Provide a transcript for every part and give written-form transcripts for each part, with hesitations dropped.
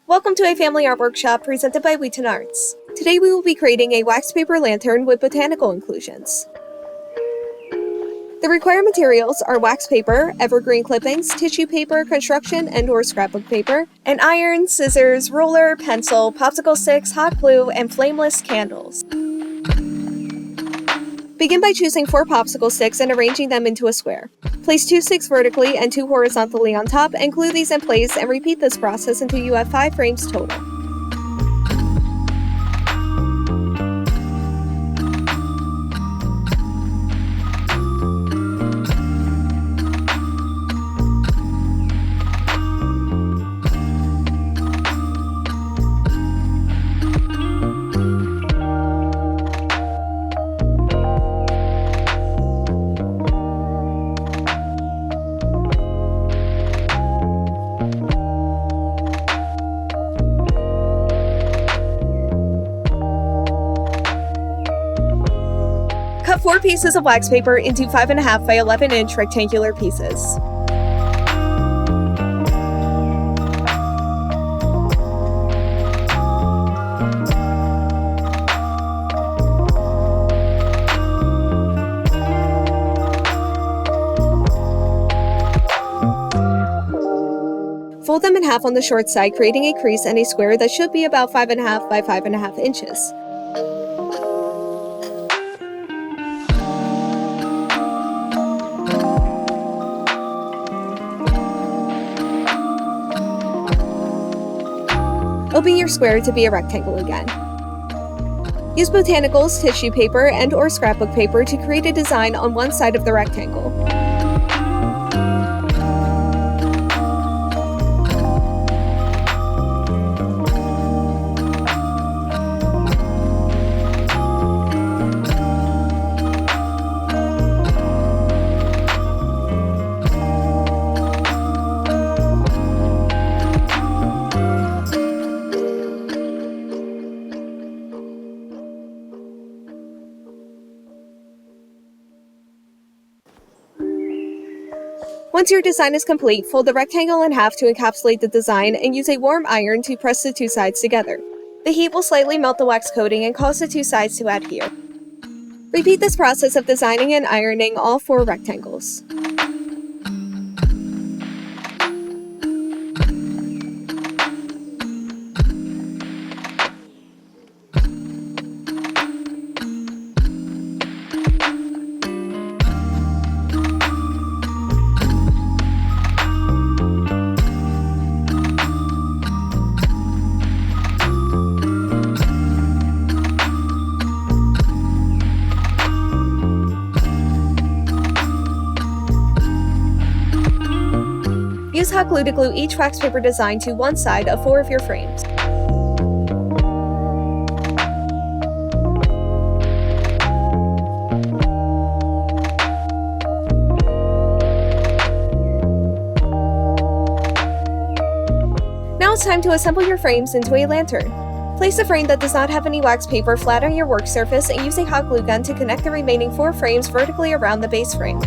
Welcome to a family art workshop presented by WheatonArts. Today we will be creating a wax paper lantern with botanical inclusions. The required materials are wax paper, evergreen clippings, tissue paper, construction and/or scrapbook paper, an iron, scissors, ruler, pencil, popsicle sticks, hot glue, and flameless candles. Begin by choosing 4 popsicle sticks and arranging them into a square. Place 2 sticks vertically and 2 horizontally on top and glue these in place and repeat this process until you have 5 frames total. Cut 4 pieces of wax paper into 5.5 by 11 inch rectangular pieces. Fold them in half on the short side, creating a crease and a square that should be about 5.5 by 5.5 inches. Open your square to be a rectangle again. Use botanicals, tissue paper, and/or scrapbook paper to create a design on one side of the rectangle. Once your design is complete, fold the rectangle in half to encapsulate the design and use a warm iron to press the 2 sides together. The heat will slightly melt the wax coating and cause the 2 sides to adhere. Repeat this process of designing and ironing all 4 rectangles. Use hot glue to glue each wax paper design to one side of 4 of your frames. Now it's time to assemble your frames into a lantern. Place a frame that does not have any wax paper flat on your work surface and use a hot glue gun to connect the remaining 4 frames vertically around the base frame.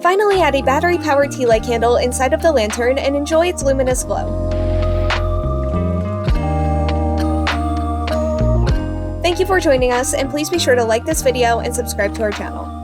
Finally, add a battery-powered tea light candle inside of the lantern and enjoy its luminous glow. Thank you for joining us, and please be sure to like this video and subscribe to our channel.